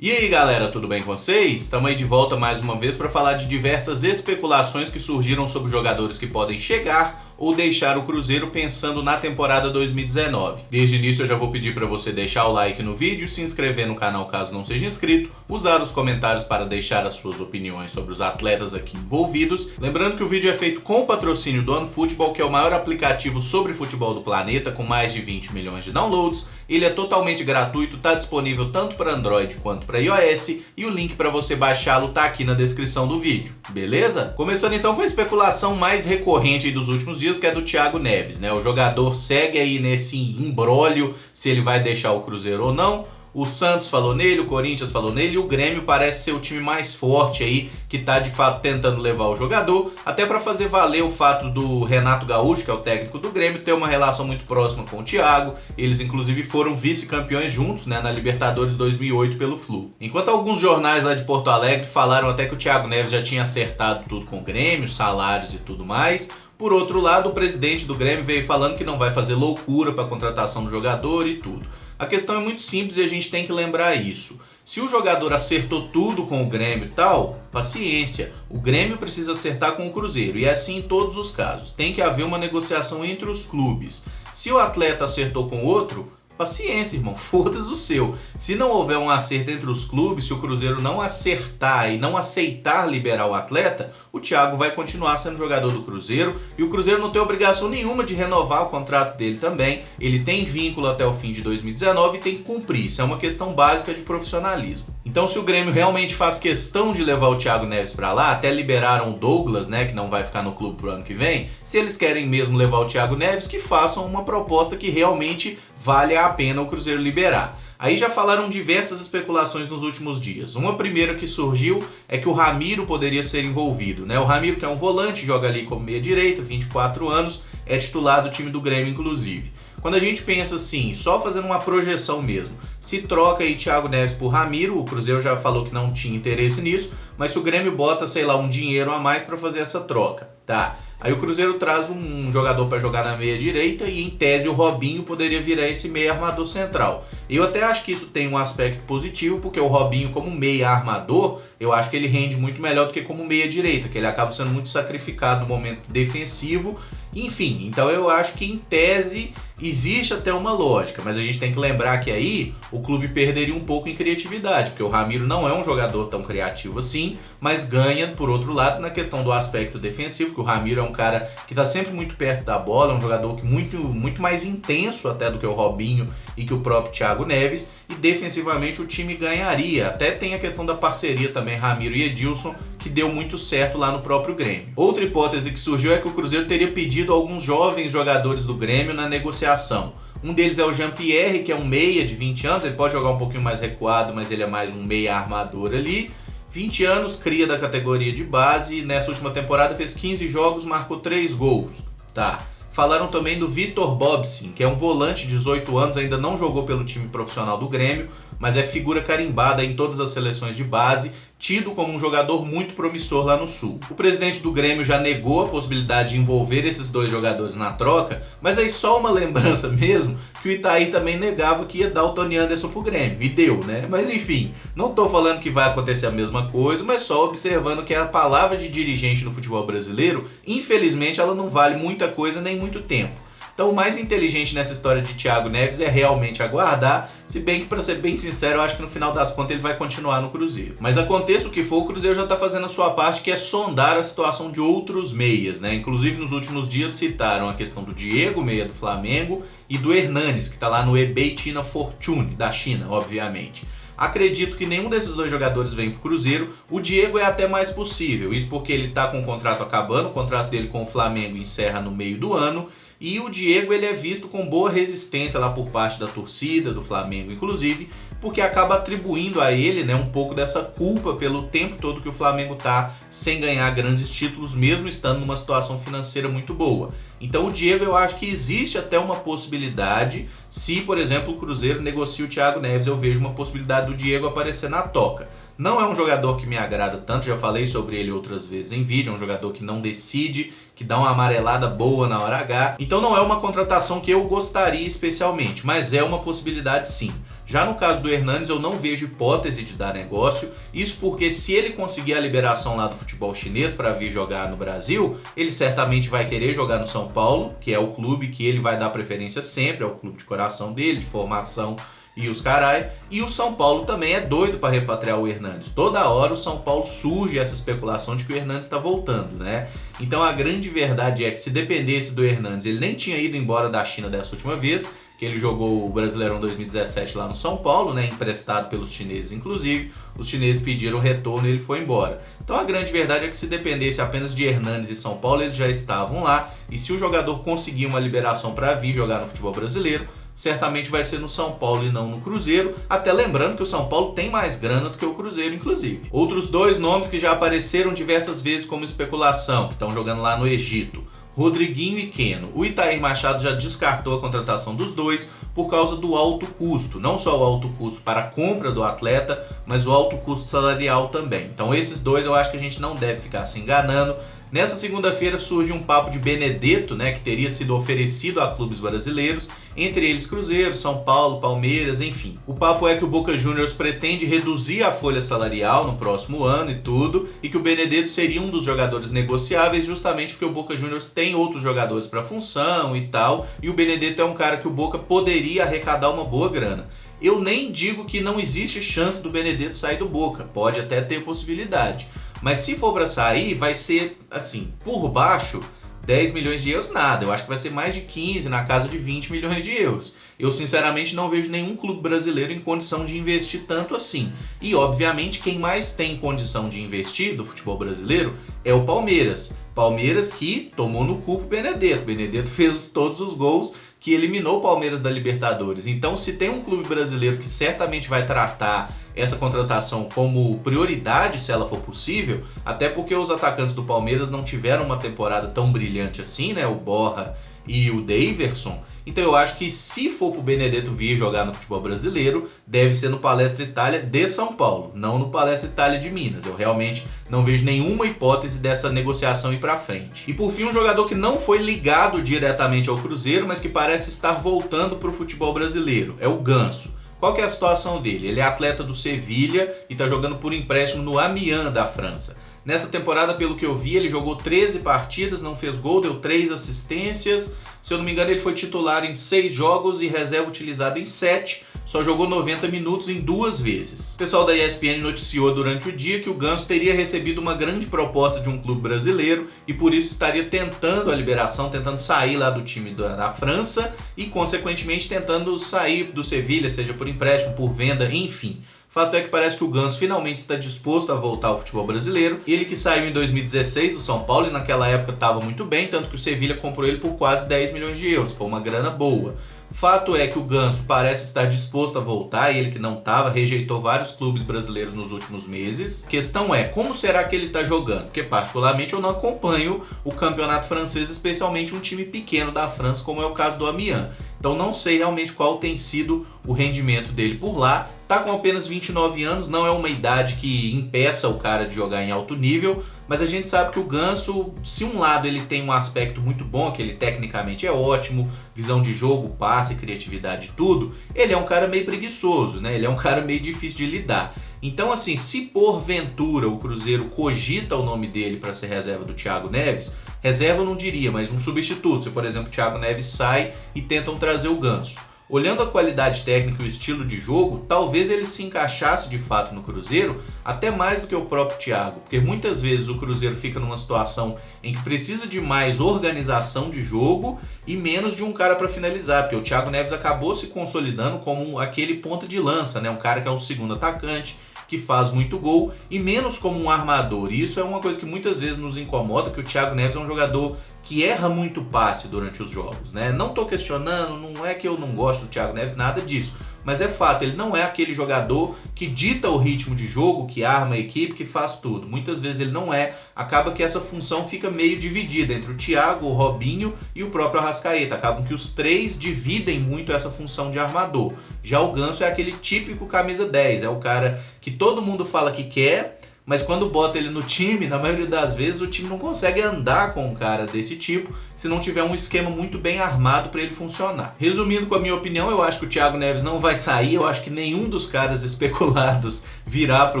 E aí galera, tudo bem com vocês? Estamos aí de volta mais uma vez para falar de diversas especulações que surgiram sobre jogadores que podem chegar ou deixar o Cruzeiro pensando na temporada 2019. Desde o início eu já vou pedir para você deixar o like no vídeo, se inscrever no canal caso não seja inscrito, usar os comentários para deixar as suas opiniões sobre os atletas aqui envolvidos. Lembrando que o vídeo é feito com o patrocínio do OneFootball, que é o maior aplicativo sobre futebol do planeta, com mais de 20 milhões de downloads. Ele é totalmente gratuito, está disponível tanto para Android quanto para iOS e o link para você baixá-lo está aqui na descrição do vídeo, beleza? Começando então com a especulação mais recorrente dos últimos dias, que é do Thiago Neves, né? O jogador segue aí nesse imbróglio se ele vai deixar o Cruzeiro ou não. O Santos falou nele, o Corinthians falou nele e o Grêmio parece ser o time mais forte aí, que tá de fato tentando levar o jogador, até para fazer valer o fato do Renato Gaúcho, que é o técnico do Grêmio, ter uma relação muito próxima com o Thiago. Eles inclusive foram vice-campeões juntos, né, na Libertadores 2008 pelo Flu. Enquanto alguns jornais lá de Porto Alegre falaram até que o Thiago Neves já tinha acertado tudo com o Grêmio, salários e tudo mais. Por outro lado, o presidente do Grêmio veio falando que não vai fazer loucura para a contratação do jogador e tudo. A questão é muito simples e a gente tem que lembrar isso. Se o jogador acertou tudo com o Grêmio e tal, paciência. O Grêmio precisa acertar com o Cruzeiro e é assim em todos os casos. Tem que haver uma negociação entre os clubes. Se o atleta acertou com outro, paciência, irmão, foda-se o seu. Se não houver um acerto entre os clubes, se o Cruzeiro não acertar e não aceitar liberar o atleta, o Thiago vai continuar sendo jogador do Cruzeiro e o Cruzeiro não tem obrigação nenhuma de renovar o contrato dele também. Ele tem vínculo até o fim de 2019 e tem que cumprir. Isso é uma questão básica de profissionalismo. Então, se o Grêmio realmente faz questão de levar o Thiago Neves para lá, até liberaram o Douglas, né, que não vai ficar no clube pro ano que vem, se eles querem mesmo levar o Thiago Neves, que façam uma proposta que realmente vale a pena o Cruzeiro liberar. Aí já falaram diversas especulações nos últimos dias. Uma primeira que surgiu é que o Ramiro poderia ser envolvido, né? O Ramiro, que é um volante, joga ali como meia direita, 24 anos, é titular do time do Grêmio inclusive. Quando a gente pensa assim, só fazendo uma projeção mesmo, se troca aí Thiago Neves por Ramiro, o Cruzeiro já falou que não tinha interesse nisso, mas se o Grêmio bota, sei lá, um dinheiro a mais para fazer essa troca, tá? Aí o Cruzeiro traz um jogador para jogar na meia direita e em tese o Robinho poderia virar esse meia armador central. Eu até acho que isso tem um aspecto positivo, porque o Robinho como meia armador, eu acho que ele rende muito melhor do que como meia direita, que ele acaba sendo muito sacrificado no momento defensivo. Enfim, então eu acho que em tese existe até uma lógica, mas a gente tem que lembrar que aí o clube perderia um pouco em criatividade, porque o Ramiro não é um jogador tão criativo assim, mas ganha, por outro lado, na questão do aspecto defensivo, que o Ramiro é um cara que está sempre muito perto da bola, é um jogador que muito mais intenso até do que o Robinho e que o próprio Thiago Neves, e defensivamente o time ganharia. Até tem a questão da parceria também, Ramiro e Edilson, que deu muito certo lá no próprio Grêmio. Outra hipótese que surgiu é que o Cruzeiro teria pedido alguns jovens jogadores do Grêmio na negociação. Um deles é o Jean-Pierre, que é um meia de 20 anos, ele pode jogar um pouquinho mais recuado, mas ele é mais um meia armador ali. 20 anos, cria da categoria de base, nessa última temporada fez 15 jogos, marcou 3 gols. Tá. Falaram também do Vitor Bobsin, que é um volante de 18 anos, ainda não jogou pelo time profissional do Grêmio, mas é figura carimbada em todas as seleções de base, tido como um jogador muito promissor lá no Sul. O presidente do Grêmio já negou a possibilidade de envolver esses dois jogadores na troca, mas aí só uma lembrança mesmo que o Itaí também negava que ia dar o Tony Anderson pro Grêmio, e deu, né? Mas enfim, não tô falando que vai acontecer a mesma coisa, mas só observando que a palavra de dirigente no futebol brasileiro, infelizmente, ela não vale muita coisa nem muito tempo. Então o mais inteligente nessa história de Thiago Neves é realmente aguardar, se bem que, para ser bem sincero, eu acho que no final das contas ele vai continuar no Cruzeiro. Mas aconteça o que for, o Cruzeiro já está fazendo a sua parte, que é sondar a situação de outros meias, né? Inclusive nos últimos dias citaram a questão do Diego, meia do Flamengo, e do Hernanes, que está lá no Hebei China Fortune, da China, obviamente. Acredito que nenhum desses dois jogadores vem pro Cruzeiro. O Diego é até mais possível, isso porque ele tá com o contrato acabando, o contrato dele com o Flamengo encerra no meio do ano, e o Diego ele é visto com boa resistência lá por parte da torcida, do Flamengo inclusive, porque acaba atribuindo a ele, né, um pouco dessa culpa pelo tempo todo que o Flamengo tá sem ganhar grandes títulos, mesmo estando numa situação financeira muito boa. Então o Diego, eu acho que existe até uma possibilidade, se por exemplo o Cruzeiro negocia o Thiago Neves, eu vejo uma possibilidade do Diego aparecer na toca. Não é um jogador que me agrada tanto, já falei sobre ele outras vezes em vídeo, é um jogador que não decide, que dá uma amarelada boa na hora H, então não é uma contratação que eu gostaria especialmente, mas é uma possibilidade sim. Já no caso do Hernanes, eu não vejo hipótese de dar negócio, isso porque se ele conseguir a liberação lá do futebol chinês para vir jogar no Brasil, ele certamente vai querer jogar no São Paulo, que é o clube que ele vai dar preferência sempre, é o clube de coração dele, de formação e os carai. E o São Paulo também é doido para repatriar o Hernanes. Toda hora o São Paulo surge essa especulação de que o Hernanes está voltando, né? Então a grande verdade é que se dependesse do Hernanes, ele nem tinha ido embora da China dessa última vez, que ele jogou o Brasileirão 2017 lá no São Paulo, né, emprestado pelos chineses inclusive. Os chineses pediram retorno e ele foi embora. Então a grande verdade é que se dependesse apenas de Hernanes e São Paulo, eles já estavam lá, e se o jogador conseguir uma liberação para vir jogar no futebol brasileiro, certamente vai ser no São Paulo e não no Cruzeiro, até lembrando que o São Paulo tem mais grana do que o Cruzeiro, inclusive. Outros dois nomes que já apareceram diversas vezes como especulação, que estão jogando lá no Egito, Rodriguinho e Keno. O Itair Machado já descartou a contratação dos dois por causa do alto custo, não só o alto custo para a compra do atleta, mas o alto custo salarial também. Então esses dois eu acho que a gente não deve ficar se enganando. Nessa segunda-feira surge um papo de Benedetto, né, que teria sido oferecido a clubes brasileiros, entre eles Cruzeiro, São Paulo, Palmeiras, enfim. O papo é que o Boca Juniors pretende reduzir a folha salarial no próximo ano e tudo, e que o Benedetto seria um dos jogadores negociáveis justamente porque o Boca Juniors tem outros jogadores para função e tal, e o Benedetto é um cara que o Boca poderia arrecadar uma boa grana. Eu nem digo que não existe chance do Benedetto sair do Boca, pode até ter possibilidade. Mas se for para sair, vai ser, assim, por baixo, 10 milhões de euros nada. Eu acho que vai ser mais de 15, na casa de 20 milhões de euros. Eu, sinceramente, não vejo nenhum clube brasileiro em condição de investir tanto assim. E, obviamente, quem mais tem condição de investir do futebol brasileiro é o Palmeiras. Palmeiras que tomou no cu o Benedetto. Benedetto fez todos os gols que eliminou o Palmeiras da Libertadores. Então, se tem um clube brasileiro que certamente vai tratar essa contratação como prioridade, se ela for possível, até porque os atacantes do Palmeiras não tiveram uma temporada tão brilhante assim, né? O Borja e o Daverson. Então eu acho que se for pro Benedetto vir jogar no futebol brasileiro, deve ser no Palestra Itália de São Paulo, não no Palestra Itália de Minas. Eu realmente não vejo nenhuma hipótese dessa negociação ir pra frente. E por fim, um jogador que não foi ligado diretamente ao Cruzeiro, mas que parece estar voltando pro futebol brasileiro, é o Ganso. Qual que é a situação dele? Ele é atleta do Sevilha e está jogando por empréstimo no Amiens da França. Nessa temporada, pelo que eu vi, ele jogou 13 partidas, não fez gol, deu 3 assistências. Se eu não me engano, ele foi titular em 6 jogos e reserva utilizado em 7. Só jogou 90 minutos em 2 vezes. O pessoal da ESPN noticiou durante o dia que o Ganso teria recebido uma grande proposta de um clube brasileiro e por isso estaria tentando a liberação, tentando sair lá do time da França e, consequentemente, tentando sair do Sevilha, seja por empréstimo, por venda, enfim. Fato é que parece que o Ganso finalmente está disposto a voltar ao futebol brasileiro. Ele que saiu em 2016 do São Paulo e naquela época estava muito bem, tanto que o Sevilha comprou ele por quase 10 milhões de euros. Foi uma grana boa. Fato é que o Ganso parece estar disposto a voltar, e ele que não estava, rejeitou vários clubes brasileiros nos últimos meses. A questão é, como será que ele está jogando? Porque particularmente eu não acompanho o campeonato francês, especialmente um time pequeno da França, como é o caso do Amiens. Então não sei realmente qual tem sido o rendimento dele por lá. Tá com apenas 29 anos, não é uma idade que impeça o cara de jogar em alto nível, mas a gente sabe que o Ganso, se um lado ele tem um aspecto muito bom, que ele tecnicamente é ótimo, visão de jogo, passe, criatividade, tudo, ele é um cara meio preguiçoso, né? Ele é um cara meio difícil de lidar. Então, assim, se porventura o Cruzeiro cogita o nome dele para ser reserva do Thiago Neves, reserva eu não diria, mas um substituto, se por exemplo o Thiago Neves sai e tentam trazer o Ganso. Olhando a qualidade técnica e o estilo de jogo, talvez ele se encaixasse de fato no Cruzeiro, até mais do que o próprio Thiago, porque muitas vezes o Cruzeiro fica numa situação em que precisa de mais organização de jogo e menos de um cara para finalizar, porque o Thiago Neves acabou se consolidando como aquele ponta de lança, né? Um cara que é o segundo atacante, que faz muito gol, e menos como um armador. E isso é uma coisa que muitas vezes nos incomoda, que o Thiago Neves é um jogador que erra muito passe durante os jogos, né? Não tô questionando, não é que eu não gosto do Thiago Neves, nada disso. Mas é fato, ele não é aquele jogador que dita o ritmo de jogo, que arma a equipe, que faz tudo. Muitas vezes ele não é. Acaba que essa função fica meio dividida entre o Thiago, o Robinho e o próprio Arrascaeta. Acabam que os três dividem muito essa função de armador. Já o Ganso é aquele típico camisa 10, é o cara que todo mundo fala que quer, mas quando bota ele no time, na maioria das vezes o time não consegue andar com um cara desse tipo, se não tiver um esquema muito bem armado para ele funcionar. Resumindo com a minha opinião, eu acho que o Thiago Neves não vai sair, eu acho que nenhum dos caras especulados virá para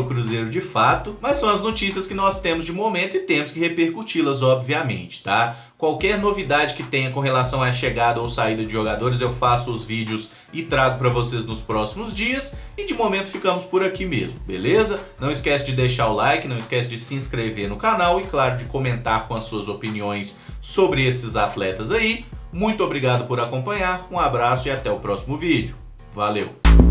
o Cruzeiro de fato, mas são as notícias que nós temos de momento e temos que repercuti-las, obviamente, tá? Qualquer novidade que tenha com relação à chegada ou saída de jogadores, eu faço os vídeos e trago para vocês nos próximos dias. E de momento ficamos por aqui mesmo, beleza? Não esquece de deixar o like, não esquece de se inscrever no canal e, claro, de comentar com as suas opiniões sobre esses atletas aí. Muito obrigado por acompanhar, um abraço e até o próximo vídeo. Valeu!